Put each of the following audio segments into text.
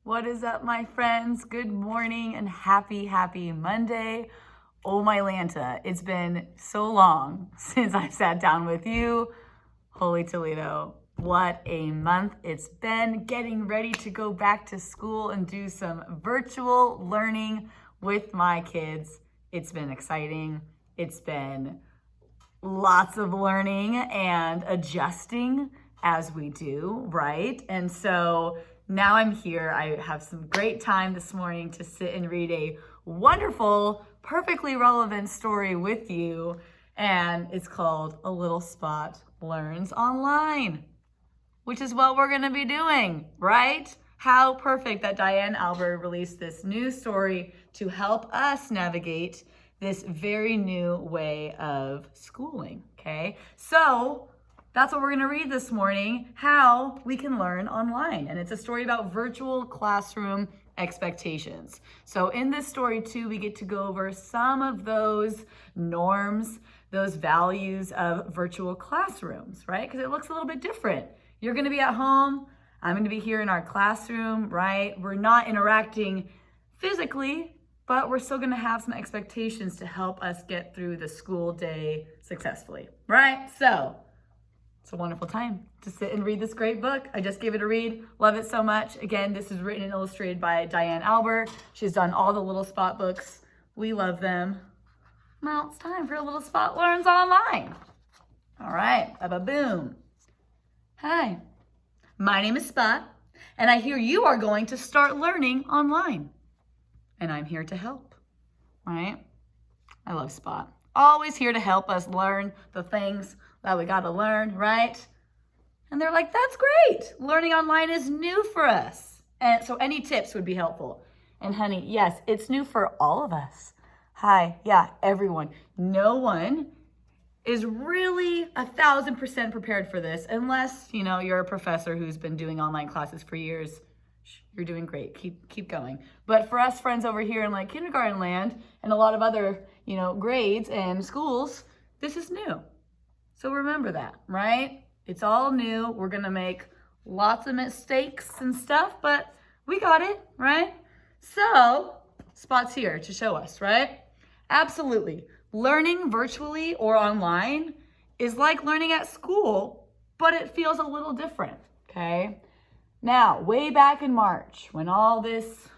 What is up, my friends? Good morning and happy Monday. Oh my Lanta, it's been so long since I sat down with you. Holy Toledo, what a month it's been. Getting ready to go back to school and do some virtual learning with my kids. It's been exciting. It's been lots of learning and adjusting as we do, right? And so now I'm here. I have some great time this morning to sit and read a wonderful, perfectly relevant story with you. And it's called A Little Spot Learns Online, which is what we're gonna be doing, right? How perfect that Diane Alber released this new story to help us navigate this very new way of schooling, okay? So that's what we're gonna read this morning, how we can learn online. And it's a story about virtual classroom expectations. So in this story too, we get to go over some of those norms, those values of virtual classrooms, right? Because it looks a little bit different. You're gonna be at home, I'm gonna be here in our classroom, right? We're not interacting physically, but we're still gonna have some expectations to help us get through the school day successfully, right? So it's a wonderful time to sit and read this great book. I just gave it a read, love it so much. Again, this is written and illustrated by Diane Alber. She's done all the Little Spot books. We love them. Now it's time for A Little Spot Learns Online. All right, ba-ba-boom. Hi, my name is Spot, and I hear you are going to start learning online. And I'm here to help, right? I love Spot. Always here to help us learn the things that we gotta learn, right? And they're like, that's great. Learning online is new for us. And so any tips would be helpful. And honey, yes, it's new for all of us. Hi, yeah, everyone. No one is really 1,000% prepared for this unless, you're a professor who's been doing online classes for years. You're doing great. Keep going. But for us friends over here in like kindergarten land and a lot of other, grades and schools, this is new. So remember that, right? It's all new. We're gonna make lots of mistakes and stuff, but we got it, right? So Spot's here to show us, right? Absolutely. Learning virtually or online is like learning at school, but it feels a little different, okay? Now, way back in March, when all this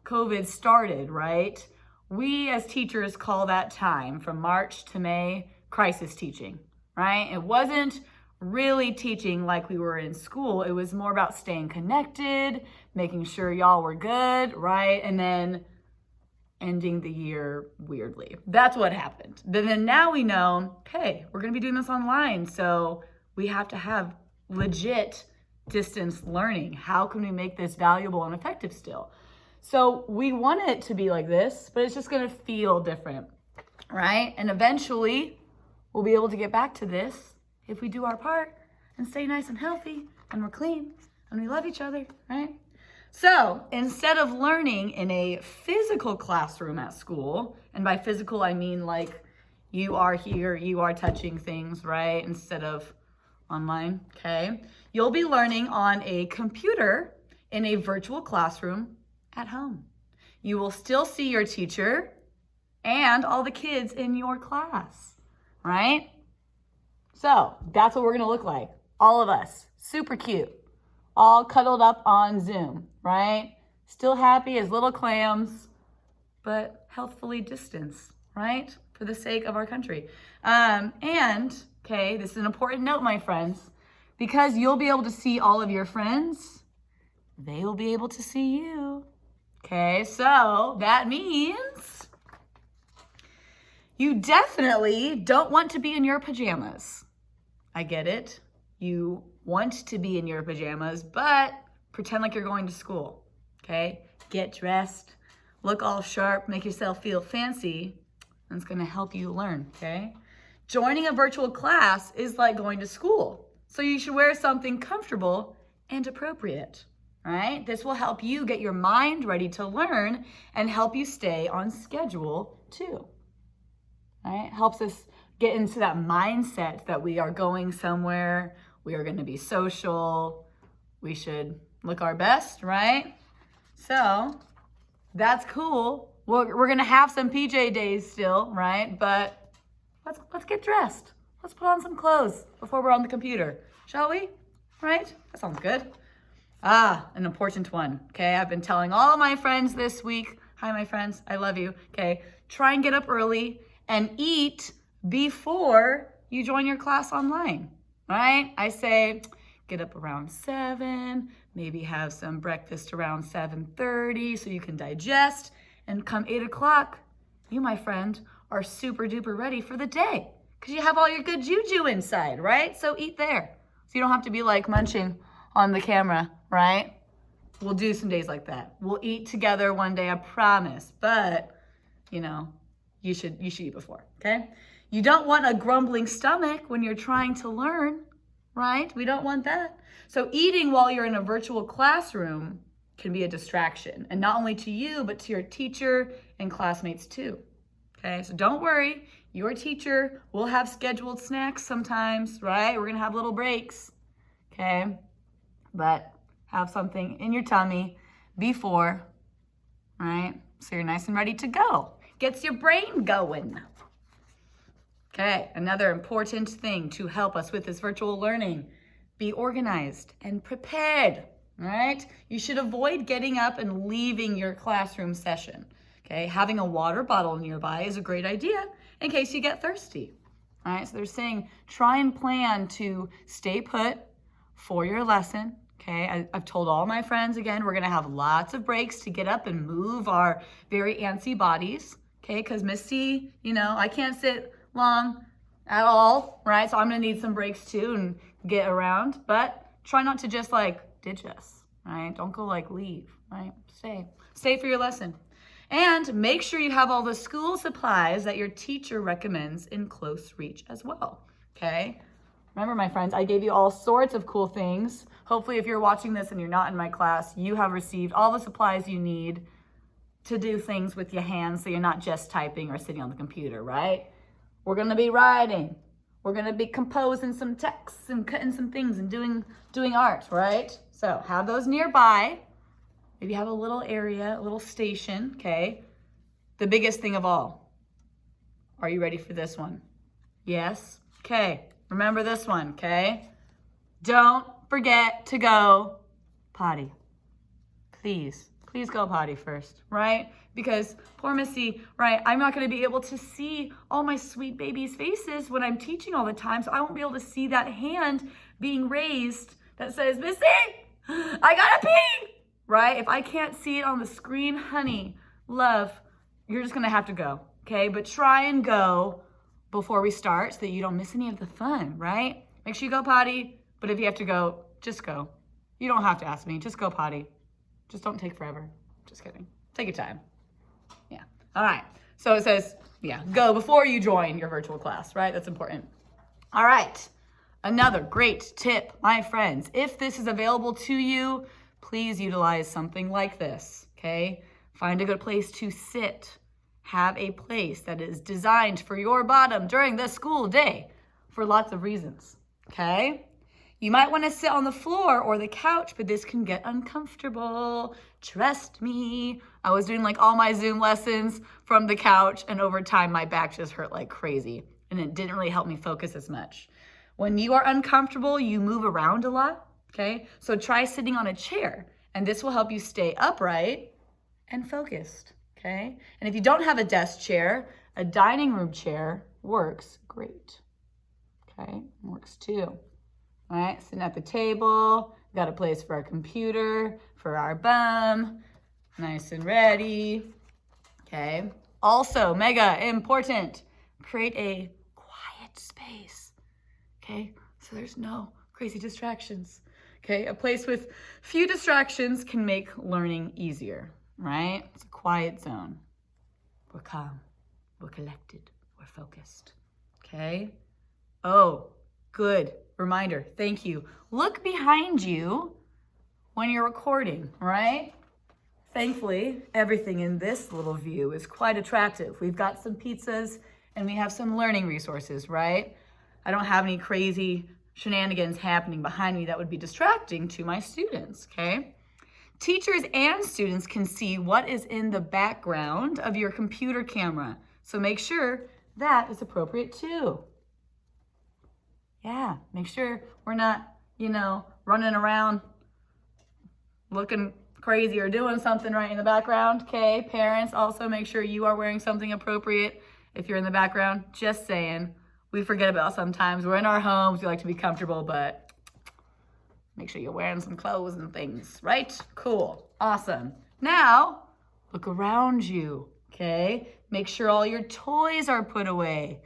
COVID started, right? We as teachers call that time from March to May crisis teaching, right? It wasn't really teaching like we were in school. It was more about staying connected, making sure y'all were good, right? And then ending the year weirdly. That's what happened. But then now we know, okay, we're gonna be doing this online. So we have to have legit distance learning. How can we make this valuable and effective still? So we want it to be like this, but it's just gonna feel different, right? And eventually we'll be able to get back to this if we do our part and stay nice and healthy and we're clean and we love each other, right? So instead of learning in a physical classroom at school, and by physical I mean like you are here, you are touching things, right? Instead of online, okay? You'll be learning on a computer in a virtual classroom at home. You will still see your teacher and all the kids in your class, right? So that's what we're gonna look like. All of us, super cute, all cuddled up on Zoom, right? Still happy as little clams, but healthfully distanced, right? For the sake of our country. Okay, this is an important note, my friends, because you'll be able to see all of your friends, they will be able to see you. Okay, so that means you definitely don't want to be in your pajamas. I get it. You want to be in your pajamas, but pretend like you're going to school, okay? Get dressed, look all sharp, make yourself feel fancy, and it's gonna help you learn, okay? Joining a virtual class is like going to school. So you should wear something comfortable and appropriate, right? This will help you get your mind ready to learn and help you stay on schedule too, right? Helps us get into that mindset that we are going somewhere, we are gonna be social, we should look our best, right? So that's cool. We're going to have some PJ days still, right? But let's get dressed. Let's put on some clothes before we're on the computer, shall we? Right? That sounds good. An important one, okay? I've been telling all my friends this week. Hi, my friends. I love you, okay? Try and get up early and eat before you join your class online, right? I say get up around 7, maybe have some breakfast around 7:30 so you can digest, and come 8 o'clock, you, my friend, are super duper ready for the day because you have all your good juju inside, right? So eat there. So you don't have to be like munching on the camera, right? We'll do some days like that. We'll eat together one day, I promise. But, you should eat before, okay? You don't want a grumbling stomach when you're trying to learn, right? We don't want that. So eating while you're in a virtual classroom can be a distraction, and not only to you, but to your teacher and classmates too, okay? So don't worry, your teacher will have scheduled snacks sometimes, right? We're gonna have little breaks, okay? But have something in your tummy before, right? So you're nice and ready to go. Gets your brain going. Okay, another important thing to help us with this virtual learning, be organized and prepared, right? You should avoid getting up and leaving your classroom session, okay? Having a water bottle nearby is a great idea in case you get thirsty, all right? So they're saying try and plan to stay put for your lesson, okay? I've told all my friends, again, we're gonna have lots of breaks to get up and move our very antsy bodies, okay? Because Missy, I can't sit long at all, right? So I'm gonna need some breaks too and get around, but try not to just ditch us, right? Don't go leave, right? Stay for your lesson. And make sure you have all the school supplies that your teacher recommends in close reach as well, okay? Remember, my friends, I gave you all sorts of cool things. Hopefully, if you're watching this and you're not in my class, you have received all the supplies you need to do things with your hands so you're not just typing or sitting on the computer, right? We're gonna be writing. We're gonna be composing some texts and cutting some things and doing art, right? So have those nearby. Maybe have a little area, a little station, okay? The biggest thing of all. Are you ready for this one? Yes? Okay. Remember this one, okay? Don't forget to go potty. Please go potty first, right? Because poor Missy, right, I'm not gonna be able to see all my sweet babies' faces when I'm teaching all the time, so I won't be able to see that hand being raised that says, Missy, I gotta pee, right? If I can't see it on the screen, honey, love, you're just gonna have to go, okay? But try and go before we start so that you don't miss any of the fun, right? Make sure you go potty, but if you have to go, just go. You don't have to ask me, just go potty. Just don't take forever. Just kidding. Take your time. Yeah. All right. So it says, go before you join your virtual class, right? That's important. All right. Another great tip, my friends. If this is available to you, please utilize something like this, okay? Find a good place to sit. Have a place that is designed for your bottom during the school day for lots of reasons, okay? You might want to sit on the floor or the couch, but this can get uncomfortable. Trust me. I was doing all my Zoom lessons from the couch, and over time my back just hurt like crazy, and it didn't really help me focus as much. When you are uncomfortable, you move around a lot, okay? So try sitting on a chair, and this will help you stay upright and focused, okay? And if you don't have a desk chair, a dining room chair works great, okay? Works too. All right, sitting at the table, got a place for our computer, for our bum, nice and ready, okay? Also, mega important, create a quiet space, okay? So there's no crazy distractions, okay? A place with few distractions can make learning easier, right? It's a quiet zone. We're calm, we're collected, we're focused, okay? Oh, good. Reminder, thank you. Look behind you when you're recording, right? Thankfully, everything in this little view is quite attractive. We've got some pizzas and we have some learning resources, right? I don't have any crazy shenanigans happening behind me that would be distracting to my students, okay? Teachers and students can see what is in the background of your computer camera. So make sure that is appropriate too. Yeah, make sure we're not, running around looking crazy or doing something right in the background. Okay, parents, also make sure you are wearing something appropriate if you're in the background. Just saying, we forget about sometimes. We're in our homes, we like to be comfortable, but make sure you're wearing some clothes and things, right? Cool, awesome. Now, look around you, okay? Make sure all your toys are put away,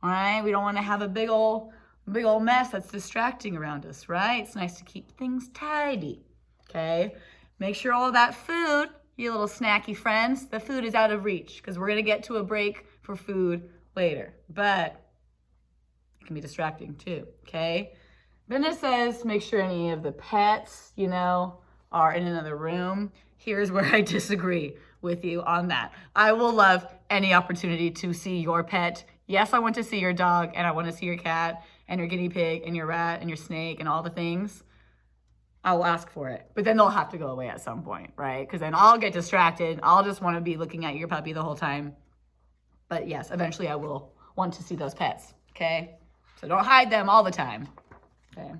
all right? We don't wanna have a big old mess that's distracting around us, right? It's nice to keep things tidy, okay? Make sure all that food, you little snacky friends, the food is out of reach because we're gonna get to a break for food later, but it can be distracting too, okay? Then it says make sure any of the pets, are in another room. Here's where I disagree with you on that. I will love any opportunity to see your pet. Yes, I want to see your dog and I want to see your cat and your guinea pig and your rat and your snake and all the things. I will ask for it, but then they'll have to go away at some point, right? Because then I'll get distracted. I'll just want to be looking at your puppy the whole time. But yes, eventually I will want to see those pets, okay? So don't hide them all the time, okay?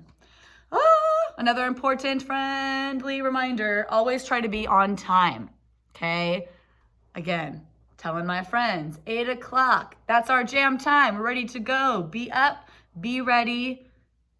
Another important friendly reminder, always try to be on time, okay? Again, telling my friends, 8 o'clock, that's our jam time. We're ready to go. Be up, be ready,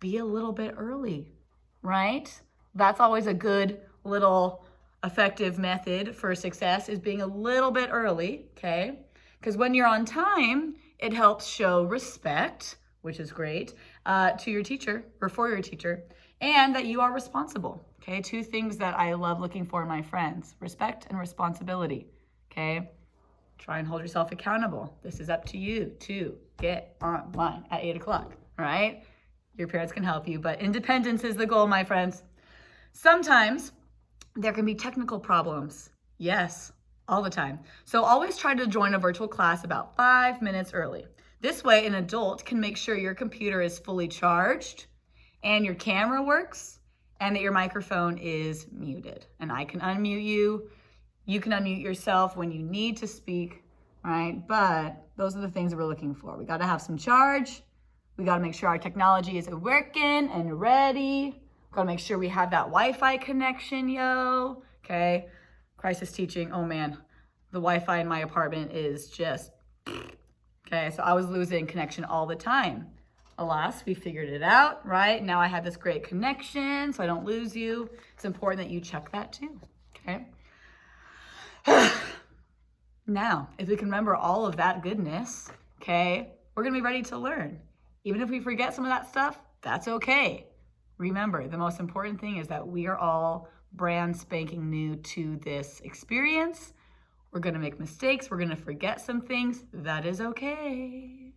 be a little bit early, right? That's always a good little effective method for success is being a little bit early, okay? Because when you're on time, it helps show respect, which is great, to your teacher or for your teacher, and that you are responsible, okay? 2 things that I love looking for in my friends, respect and responsibility, okay? Try and hold yourself accountable. This is up to you to get online at 8 o'clock, all right? Your parents can help you, but independence is the goal, my friends. Sometimes there can be technical problems. Yes, all the time. So always try to join a virtual class about 5 minutes early. This way, an adult can make sure your computer is fully charged and your camera works and that your microphone is muted. And I can unmute you. You can unmute yourself when you need to speak, right? But those are the things that we're looking for. We got to have some charge. We got to make sure our technology is working and ready. Got to make sure we have that Wi-Fi connection, yo. Okay. Crisis teaching. Oh man, the Wi-Fi in my apartment is just, okay. So I was losing connection all the time. Alas, we figured it out, right? Now I have this great connection so I don't lose you. It's important that you check that too, okay? Now, if we can remember all of that goodness, okay, we're gonna be ready to learn. Even if we forget some of that stuff, that's okay. Remember, the most important thing is that we are all brand spanking new to this experience. We're gonna make mistakes, we're gonna forget some things, that is okay.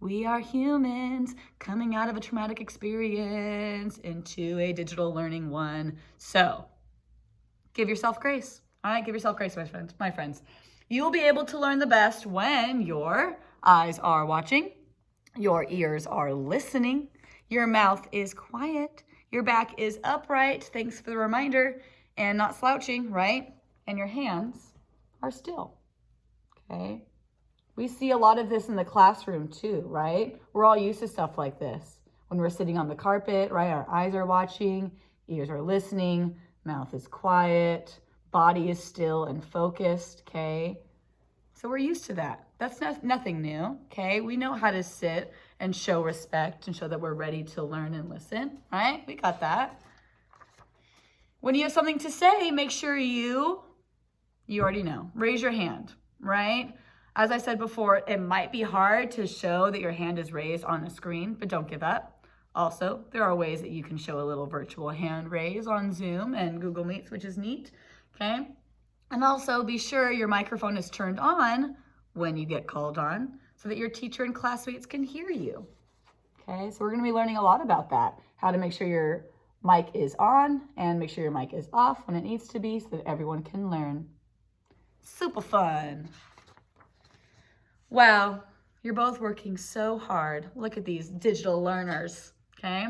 We are humans coming out of a traumatic experience into a digital learning one. So give yourself grace, all right? Give yourself grace, my friends. You'll be able to learn the best when your eyes are watching, your ears are listening, your mouth is quiet, your back is upright, thanks for the reminder, and not slouching, right? And your hands are still, okay? We see a lot of this in the classroom too, right? We're all used to stuff like this. When we're sitting on the carpet, right? Our eyes are watching, ears are listening, mouth is quiet, body is still and focused, okay? So we're used to that. That's nothing new, okay? We know how to sit and show respect and show that we're ready to learn and listen, right? We got that. When you have something to say, make sure you already know. Raise your hand, right? As I said before, it might be hard to show that your hand is raised on a screen, but don't give up. Also, there are ways that you can show a little virtual hand raise on Zoom and Google Meets, which is neat, okay? And also be sure your microphone is turned on when you get called on so that your teacher and classmates can hear you, okay? So we're gonna be learning a lot about that, how to make sure your mic is on and make sure your mic is off when it needs to be so that everyone can learn. Super fun. Wow, you're both working so hard. Look at these digital learners, okay?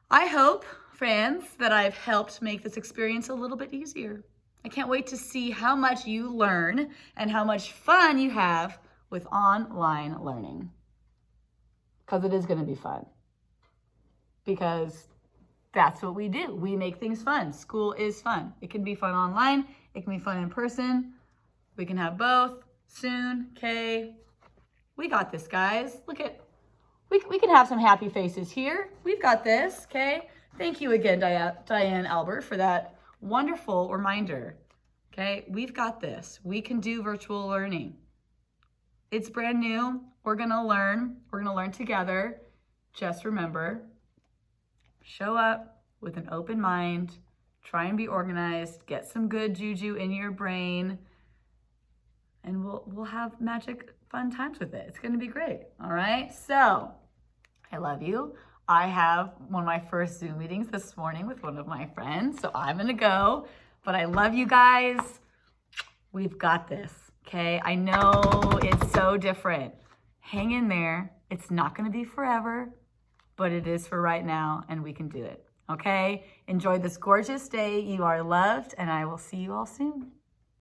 I hope friends, that I've helped make this experience a little bit easier. I can't wait to see how much you learn and how much fun you have with online learning. Because it is going to be fun. Because that's what we do. We make things fun. School is fun. It can be fun online. It can be fun in person. We can have both soon. Okay. We got this, guys. Look at, we can have some happy faces here. We've got this. Okay. Thank you again, Diane Alber, for that wonderful reminder. Okay. We've got this. We can do virtual learning. It's brand new. We're going to learn. We're going to learn together. Just remember, show up with an open mind, try and be organized, get some good juju in your brain, and we'll have magic fun times with it. It's going to be great. All right. So I love you. I have one of my first Zoom meetings this morning with one of my friends, so I'm going to go, but I love you guys. We've got this. Okay. I know it's so different. Hang in there. It's not going to be forever, but it is for right now, and we can do it. Okay? Enjoy this gorgeous day. You are loved, and I will see you all soon.